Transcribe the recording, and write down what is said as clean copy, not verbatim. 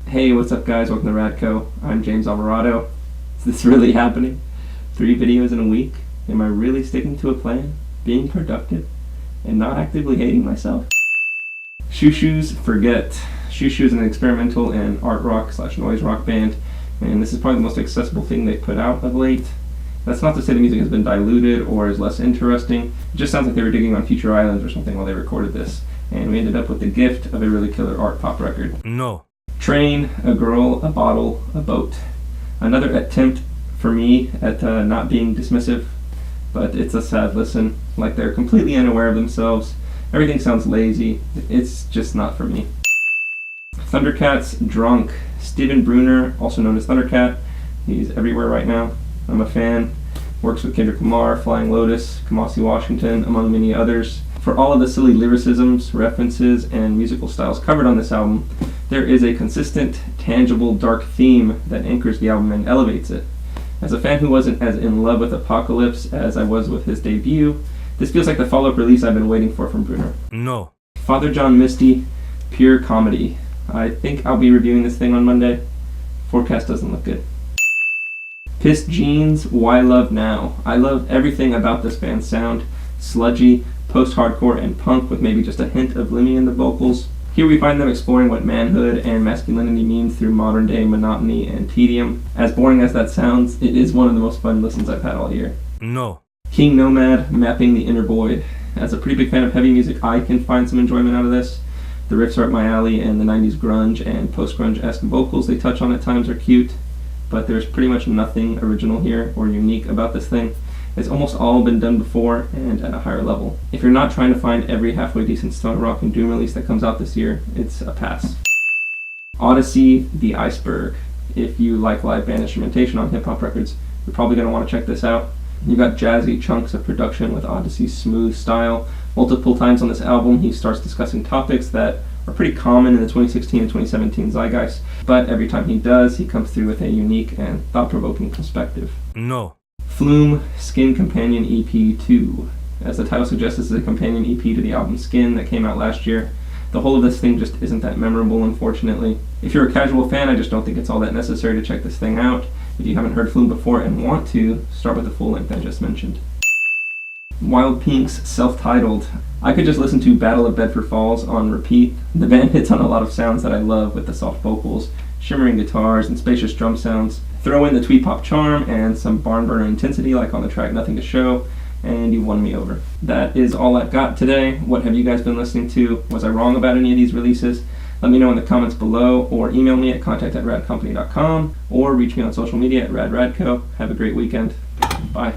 Hey, what's up guys? Welcome to Radco. I'm James Alvarado. Is this really happening? 3 videos in a week? Am I really sticking to a plan? Being productive? And not actively hating myself? Xiu Xiu's Forget. Xiu Xiu is an experimental and art rock / noise rock band, and this is probably the most accessible thing they've put out of late. That's not to say the music has been diluted or is less interesting. It just sounds like they were digging on Future Islands or something while they recorded this, and we ended up with the gift of a really killer art pop record. No. Train, a girl, a bottle, a boat. Another attempt for me at not being dismissive, but it's a sad listen. Like they're completely unaware of themselves. Everything sounds lazy. It's just not for me. Thundercat's Drunk. Steven Bruner, also known as Thundercat. He's everywhere right now. I'm a fan. Works with Kendrick Lamar, Flying Lotus, Kamasi Washington, among many others. For all of the silly lyricisms, references, and musical styles covered on this album, there is a consistent, tangible, dark theme that anchors the album and elevates it. As a fan who wasn't as in love with Apocalypse as I was with his debut, this feels like the follow-up release I've been waiting for from Bruner. No. Father John Misty, pure comedy. I think I'll be reviewing this thing on Monday. Forecast doesn't look good. Pissed Jeans, Why Love Now. I love everything about this band's sound. Sludgy, post-hardcore, and punk with maybe just a hint of Lemmy in the vocals. Here we find them exploring what manhood and masculinity means through modern-day monotony and tedium. As boring as that sounds, it is one of the most fun listens I've had all year. No. Kingnomad, Mapping the Inner Void. As a pretty big fan of heavy music, I can find some enjoyment out of this. The riffs are up my alley, and the 90s grunge and post-grunge-esque vocals they touch on at times are cute, but there's pretty much nothing original here or unique about this thing. It's almost all been done before and at a higher level. If you're not trying to find every halfway decent stoner rock and doom release that comes out this year, it's a pass. Oddisee, The Iceberg. If you like live band instrumentation on hip-hop records, you're probably going to want to check this out. You've got jazzy chunks of production with Oddisee's smooth style. Multiple times on this album, he starts discussing topics that are pretty common in the 2016 and 2017 zeitgeist, but every time he does, he comes through with a unique and thought-provoking perspective. No. Flume, Skin Companion EP 2. As the title suggests, this is a companion EP to the album Skin that came out last year. The whole of this thing just isn't that memorable, unfortunately. If you're a casual fan, I just don't think it's all that necessary to check this thing out. If you haven't heard Flume before and want to, start with the full length I just mentioned. Wild Pink's Self-Titled. I could just listen to Battle of Bedford Falls on repeat. The band hits on a lot of sounds that I love with the soft vocals, shimmering guitars, and spacious drum sounds. Throw in the tweet pop charm and some barn burner intensity like on the track Nothing to Show, and you won me over. That is all I've got today. What have you guys been listening to? Was I wrong about any of these releases? Let me know in the comments below, or email me at contact@radcompany.com, or reach me on social media at radradco. Have a great weekend. Bye.